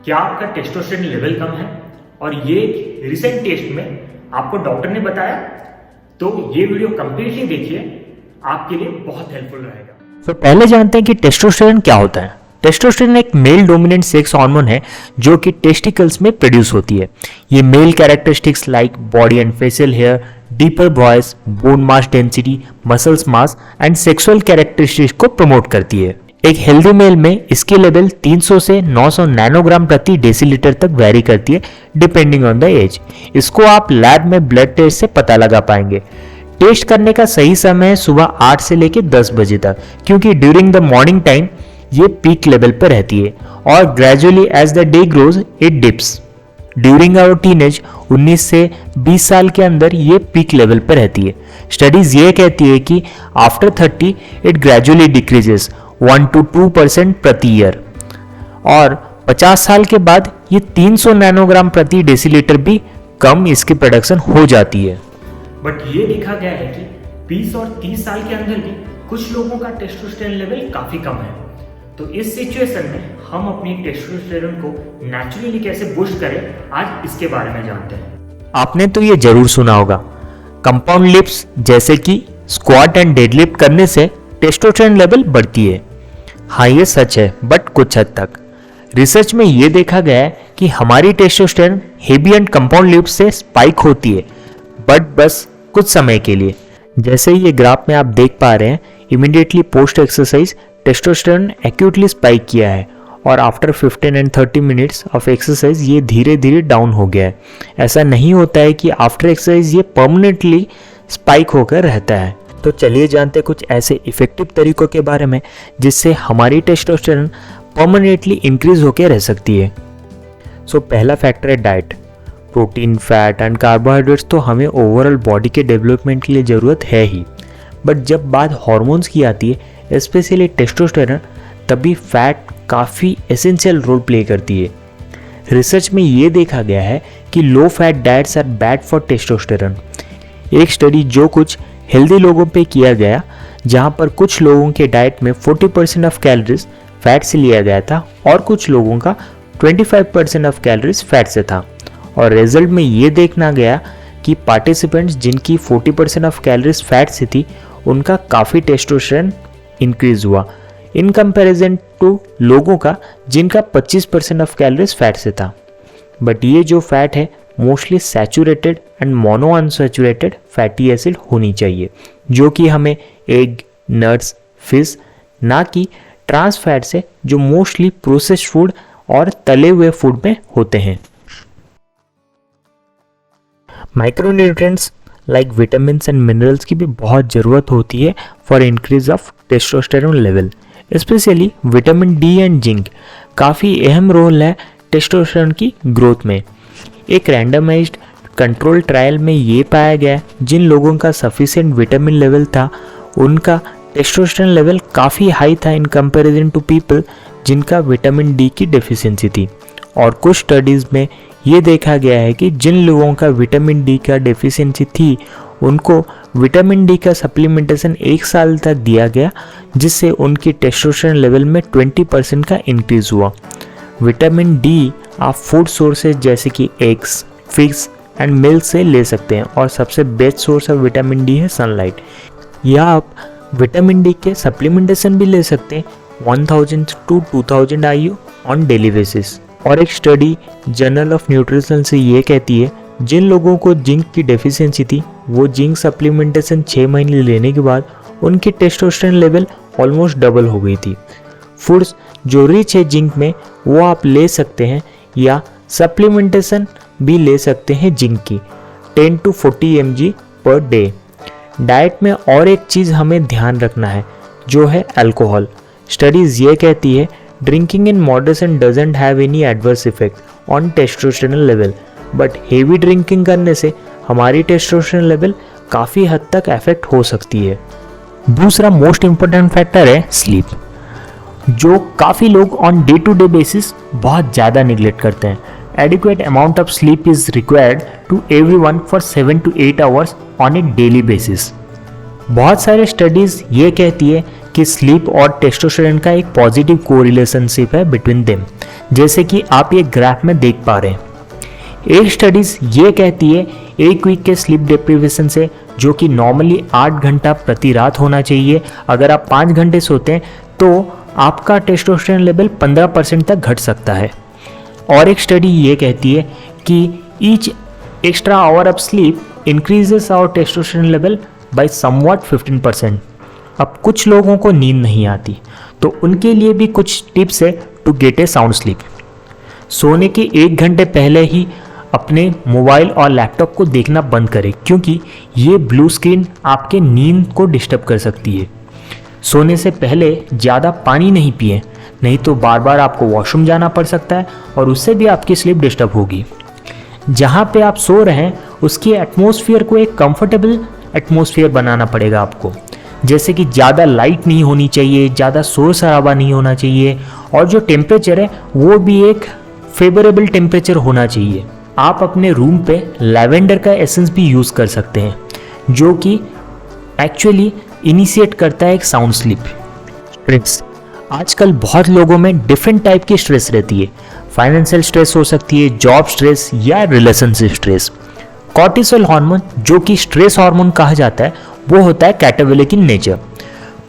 क्या आपका testosterone level कम है और ये रिसेंट टेस्ट में आपको डॉक्टर ने बताया, तो ये वीडियो कंप्लीटली देखिए, आपके लिए बहुत हेल्पफुल रहेगा। तो पहले जानते हैं कि टेस्टोस्टेरोन क्या होता है। टेस्टोस्टेरोन एक मेल डोमिनेंट सेक्स हार्मोन है जो कि टेस्टिकल्स में प्रोड्यूस होती है। ये male characteristics like body and facial hair, deeper voice, bone mass density, muscles mass and sexual characteristics को प्रमोट करती है। एक हेल्दी मेल में इसकी लेवल 300 से 900 नैनोग्राम प्रति डेसीलीटर तक वेरी करती है डिपेंडिंग ऑन द एज। इसको आप लैब में ब्लड टेस्ट से पता लगा पाएंगे। टेस्ट करने का सही समय है सुबह 8 से लेकर 10 बजे तक, क्योंकि ड्यूरिंग द मॉर्निंग टाइम ये पीक लेवल पर रहती है और gradually as the day grows it dips. During our teenage 19 से 20 साल के अंदर ये पीक लेवल पर रहती है। स्टडीज ये कहती है कि after 30 it gradually decreases 1 to 2% प्रति ईयर और 50 साल के बाद ये 300 नैनोग्राम प्रति डेसीलीटर भी कम इसकी प्रोडक्शन हो जाती है। बट ये देखा गया है कि 20 और 30 साल के अंदर भी कुछ लोगों का टेस्टोस्टेरोन लेवल काफी कम है। तो इस सिचुएशन में हम अपनी टेस्टोस्टेरोन को नेचुरली कैसे बूस्ट करें, आज इसके बारे में जानते हैं। आपने तो ये जरूर सुना होगा, कंपाउंड लिफ्ट्स जैसे कि स्क्वाट एंड डेडलिफ्ट करने से टेस्टोस्टेरोन लेवल बढ़ती है। हाँ, ये सच है, बट कुछ हद तक। रिसर्च में ये देखा गया है कि हमारी testosterone heavy and compound lift से स्पाइक होती है, बट बस कुछ समय के लिए। जैसे ये ग्राफ में आप देख पा रहे हैं, immediately post exercise testosterone actually spike किया है और after 15 and 30 minutes of exercise ये धीरे धीरे डाउन हो गया है। ऐसा नहीं होता है कि आफ्टर एक्सरसाइज ये परमानेंटली स्पाइक होकर रहता है। तो चलिए जानते हैं कुछ ऐसे इफेक्टिव तरीकों के बारे में जिससे हमारी टेस्टोस्टेरोन परमानेंटली इंक्रीज होकर रह सकती है। सो पहला फैक्टर है diet. Protein, fat and carbohydrates तो हमें ओवरऑल बॉडी के डेवलपमेंट के लिए ज़रूरत है ही, बट जब बात हार्मोन्स की आती है, स्पेशली टेस्टोस्टेरोन, तभी फैट काफ़ी एसेंशियल रोल प्ले करती है। रिसर्च में ये देखा गया है कि low fat diets are bad for testosterone. एक स्टडी जो कुछ हेल्दी लोगों पे किया गया, जहाँ पर कुछ लोगों के डाइट में 40% ऑफ कैलोरीज फैट से लिया गया था और कुछ लोगों का 25% ऑफ कैलोरीज फैट से था, और रिजल्ट में ये देखना गया कि पार्टिसिपेंट्स जिनकी 40% ऑफ कैलोरीज फैट से थी, उनका काफ़ी टेस्टोस्टेरोन इंक्रीज हुआ इन कंपैरिजन टू लोगों का जिनका 25% ऑफ कैलोरीज फैट से था। बट ये जो फैट है mostly saturated and mono unsaturated fatty acid होनी चाहिए, जो कि हमें एग, नट्स, फिश, ना कि ट्रांस फैट से जो मोस्टली प्रोसेस्ड फूड और तले हुए फूड में होते हैं। Micronutrients like vitamins and minerals की भी बहुत ज़रूरत होती है for increase of testosterone level. Specially vitamin D and zinc काफ़ी अहम रोल है टेस्टोस्टेरोन की ग्रोथ में। एक रैंडमाइज्ड कंट्रोल ट्रायल में ये पाया गया, जिन लोगों का सफिशिएंट विटामिन लेवल था, उनका टेस्टोस्टेरोन लेवल काफ़ी हाई था इन कंपैरिजन टू पीपल जिनका विटामिन डी की डेफिशिएंसी थी। और कुछ स्टडीज़ में ये देखा गया है कि जिन लोगों का विटामिन डी का डेफिशिएंसी थी, उनको विटामिन डी का सप्लीमेंटेशन 1 साल तक दिया गया, जिससे उनकी टेस्टोस्टेरोन लेवल में 20% का इंक्रीज हुआ। विटामिन डी आप फूड सोर्सेज जैसे कि एग्स, फिश एंड मिल्क से ले सकते हैं, और सबसे best source of vitamin D है सनलाइट। या आप विटामिन डी के सप्लीमेंटेशन भी ले सकते हैं 1000 to 2000 IU on daily basis. और एक स्टडी जर्नल ऑफ न्यूट्रिशन से ये कहती है, जिन लोगों को जिंक की डेफिशिएंसी थी, वो जिंक सप्लीमेंटेशन 6 महीने लेने के बाद उनकी टेस्टोस्टेरोन लेवल ऑलमोस्ट डबल हो गई थी। फूड्स जो रिच है जिंक में वो आप ले सकते हैं, या सप्लीमेंटेशन भी ले सकते हैं जिंक की 10 to 40 mg per day. Diet में और एक चीज़ हमें ध्यान रखना है, जो है अल्कोहल। स्टडीज़ ये कहती है drinking in moderation doesn't have any adverse effect on testosterone level, but heavy drinking करने से हमारी टेस्टोस्टेरोन लेवल काफ़ी हद तक अफेक्ट हो सकती है। दूसरा मोस्ट इम्पोर्टेंट फैक्टर है स्लीप, जो काफ़ी लोग on day to day basis बहुत ज़्यादा निगलेक्ट करते हैं। Adequate amount of sleep is required to everyone for 7 to 8 hours on a daily basis. बहुत सारे स्टडीज़ ये कहती है कि स्लीप और टेस्टोस्टेरोन का एक पॉजिटिव कोरिलेशनशिप है बिटवीन देम, जैसे कि आप ये ग्राफ में देख पा रहे हैं। एक स्टडीज ये कहती है एक वीक के स्लीप डिप्रीवेशन से, जो कि नॉर्मली 8 घंटा प्रति रात होना चाहिए, अगर आप 5 घंटे सोते हैं तो आपका टेस्टोस्टेरोन लेवल 15% तक घट सकता है। और एक स्टडी ये कहती है कि each extra hour of sleep increases our testosterone level by somewhat 15%। अब कुछ लोगों को नींद नहीं आती, तो उनके लिए भी कुछ टिप्स है to get a sound sleep. सोने के 1 घंटे पहले ही अपने मोबाइल और लैपटॉप को देखना बंद करें, क्योंकि ये ब्लू स्क्रीन आपके नींद को डिस्टर्ब कर सकती है। सोने से पहले ज़्यादा पानी नहीं पिए, नहीं तो बार बार आपको वॉशरूम जाना पड़ सकता है और उससे भी आपकी स्लीप डिस्टर्ब होगी। जहाँ पे आप सो रहे हैं उसकी एटमॉस्फेयर को एक कंफर्टेबल एटमॉस्फेयर बनाना पड़ेगा आपको, जैसे कि ज़्यादा लाइट नहीं होनी चाहिए, ज़्यादा शोर शराबा नहीं होना चाहिए, और जो टेम्परेचर है वो भी एक फेवरेबल टेम्परेचर होना चाहिए। आप अपने रूम पे लैवेंडर का एसेंस भी यूज़ कर सकते हैं, जो कि एक्चुअली इनिशिएट करता है एक साउंड स्लीप। स्ट्रेस, आजकल बहुत लोगों में डिफरेंट टाइप की स्ट्रेस रहती है। फाइनेंशियल स्ट्रेस हो सकती है, जॉब स्ट्रेस या रिलेशनशिप स्ट्रेस। कॉर्टिसोल हार्मोन, जो कि स्ट्रेस हार्मोन कहा जाता है, वो होता है catabolic in nature.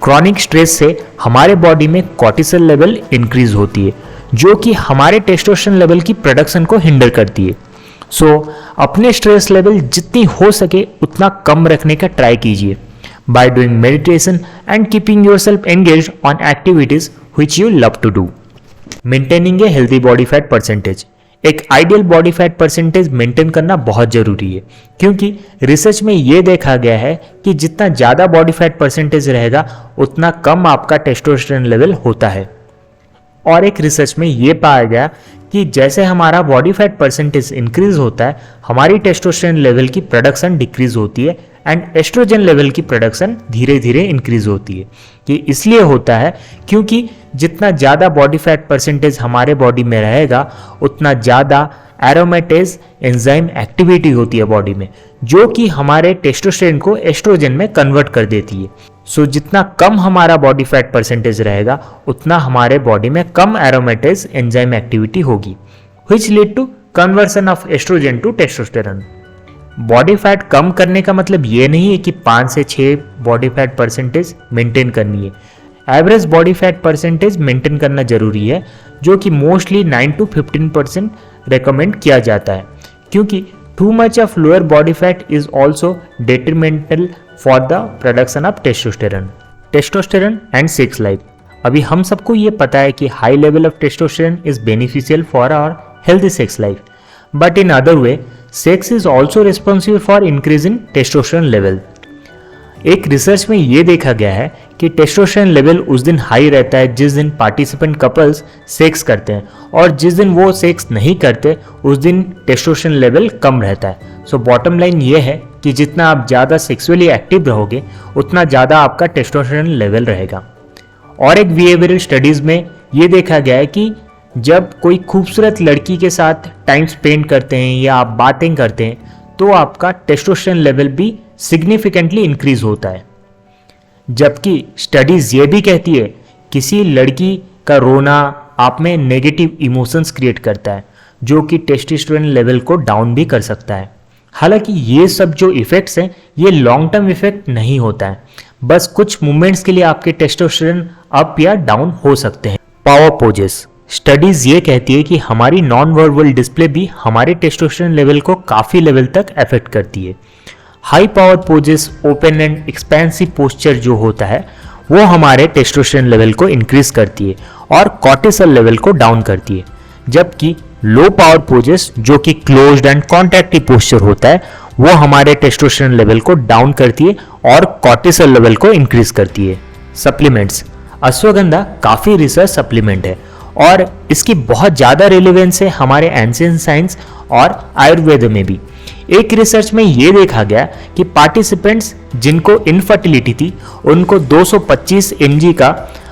Chronic stress से हमारे बॉडी में कॉर्टिसोल लेवल इंक्रीज होती है, जो कि हमारे टेस्टोस्टेरोन लेवल की प्रोडक्शन को हिंडर करती है। सो अपने स्ट्रेस लेवल जितनी हो सके उतना कम रखने का ट्राई कीजिए by doing meditation and keeping yourself engaged on activities which you love to do. Maintaining a healthy body fat percentage, एक ideal body fat percentage maintain करना बहुत जरूरी है, क्योंकि रिसर्च में ये देखा गया है कि जितना ज़्यादा बॉडी फैट परसेंटेज रहेगा उतना कम आपका टेस्टोस्टेरोन लेवल होता है। और एक रिसर्च में ये पाया गया कि जैसे हमारा बॉडी फैट परसेंटेज इंक्रीज होता है, हमारी टेस्टोस्टेरोन लेवल की प्रोडक्शन डिक्रीज होती है एंड एस्ट्रोजन लेवल की प्रोडक्शन धीरे धीरे इंक्रीज होती है। ये इसलिए होता है क्योंकि जितना ज़्यादा बॉडी फैट परसेंटेज हमारे बॉडी में रहेगा उतना ज़्यादा एरोमेटेज एंजाइम एक्टिविटी होती है बॉडी में, जो कि हमारे टेस्टोस्टेरोन को एस्ट्रोजन में कन्वर्ट कर देती है। सो जितना कम हमारा बॉडी फैट परसेंटेज रहेगा उतना हमारे बॉडी में कम एरोमेटेज एंजाइम एक्टिविटी होगी, which lead to conversion of estrogen to testosterone. Body fat कम करने का मतलब ये नहीं है कि 5 से 6 बॉडी फैट परसेंटेज मेंटेन करनी है। Average body fat percentage maintain करना जरूरी है, जो कि मोस्टली 9 to 15% रेकमेंड किया जाता है, क्योंकि too much of lower body fat is also detrimental for the production of testosterone. Testosterone and sex life, अभी हम सबको ये पता है कि high level of testosterone is beneficial for our healthy sex life, but in other way sex is also responsible for increase in testosterone level. एक research में ये देखा गया है कि टेस्टोस्टेरोन लेवल उस दिन हाई रहता है जिस दिन पार्टिसिपेंट कपल्स सेक्स करते हैं, और जिस दिन वो सेक्स नहीं करते उस दिन टेस्टोस्टेरोन लेवल कम रहता है। सो बॉटम लाइन ये है कि जितना आप ज़्यादा सेक्सुअली एक्टिव रहोगे उतना ज़्यादा आपका टेस्टोस्टेरोन लेवल रहेगा। और एक बिहेवियरल स्टडीज़ में ये देखा गया है कि जब कोई खूबसूरत लड़की के साथ टाइम स्पेंड करते हैं या आप बातें करते हैं तो आपका टेस्टोस्टेरोन लेवल भी सिग्निफिकेंटली इंक्रीज होता है। जबकि स्टडीज ये भी कहती है किसी लड़की का रोना आप में नेगेटिव इमोशंस क्रिएट करता है, जो कि टेस्टोस्टेरोन लेवल को डाउन भी कर सकता है। हालांकि ये सब जो इफेक्ट्स हैं ये लॉन्ग टर्म इफेक्ट नहीं होता है, बस कुछ मोमेंट्स के लिए आपके टेस्टोस्टेरोन अप या डाउन हो सकते हैं। पावर पोजेस, स्टडीज ये कहती है कि हमारी नॉन वर्बल डिस्प्ले भी हमारे टेस्टोस्टेरोन लेवल को काफ़ी लेवल तक अफेक्ट करती है। High power poses, open and expensive posture जो होता है वो हमारे टेस्टोस्टेरोन लेवल को इंक्रीज करती है और कॉर्टिसोल लेवल को डाउन करती है, जबकि लो पावर पोजेस जो कि क्लोज्ड एंड कॉन्ट्रैक्टिव पोस्चर होता है वो हमारे टेस्टोस्टेरोन लेवल को डाउन करती है और कॉर्टिसोल लेवल को इंक्रीज करती है। सप्लीमेंट्स, अश्वगंधा काफ़ी रिसर्च सप्लीमेंट है और इसकी बहुत ज़्यादा रिलेवेंस है हमारे एंशिएंट साइंस और आयुर्वेद में भी। एक रिसर्च में ये देखा गया कि पार्टिसिपेंट्स जिनको इनफर्टिलिटी थी उनको 225 mg का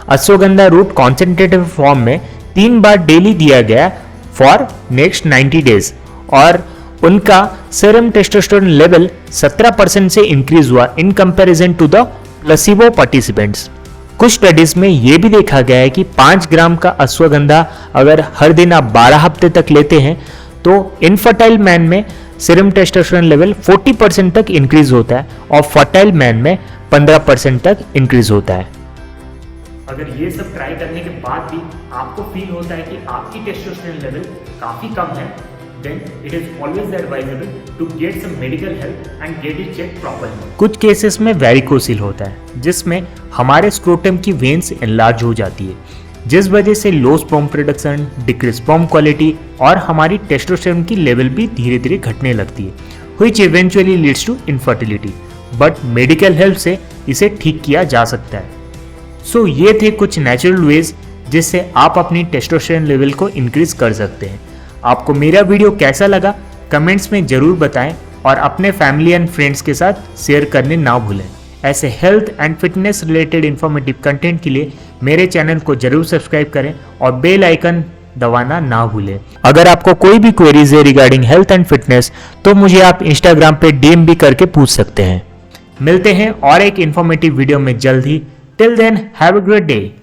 अश्वगंधा रूट कॉन्सेंट्रेटेड फॉर्म में 3 बार डेली दिया गया फॉर नेक्स्ट 90 डेज और उनका सीरम टेस्टोस्टेरोन लेवल 17% से इंक्रीज हुआ in comparison to the placebo participants. कुछ स्टडीज में ये भी देखा गया है कि 5 ग्राम का अश्वगंधा अगर हर दिन आप 12 हफ्ते तक लेते हैं तो इनफर्टाइल मैन में सीरम टेस्टोस्टेरोन लेवल 40% तक इंक्रीज होता है और फर्टाइल मैन में 15% तक इंक्रीज होता है। अगर ये सब ट्राई करने के बाद भी आपको फील होता है कि आपकी टेस्टोस्टेरोन लेवल काफी कम है, then it is always advisable to get some medical help and get it checked properly। कुछ केसेस में वेरिकोसिल होता है जिसमें हमारे स्क्रोटम की वेन्स एनलार्ज हो जाती है, जिस वजह से low sperm production, decrease sperm quality और हमारी टेस्टोस्टेरोन की लेवल भी धीरे धीरे घटने लगती है, which eventually leads to infertility। But medical help से इसे ठीक किया जा सकता है। सो ये थे कुछ नेचुरल वेज जिससे आप अपनी टेस्टोस्टेरोन लेवल को इंक्रीज कर सकते हैं। आपको मेरा वीडियो कैसा लगा कमेंट्स में जरूर बताएं और अपने फैमिली एंड फ्रेंड्स के साथ शेयर करने ना भूलें। ऐसे health and fitness related informative content के लिए मेरे चैनल को जरूर सब्सक्राइब करें और बेल आइकन दबाना ना भूलें। अगर आपको कोई भी क्वेरीज है रिगार्डिंग हेल्थ एंड फिटनेस तो मुझे आप इंस्टाग्राम पे डीएम भी करके पूछ सकते हैं। मिलते हैं और एक इंफॉर्मेटिव वीडियो में जल्द ही। Till then have a great day.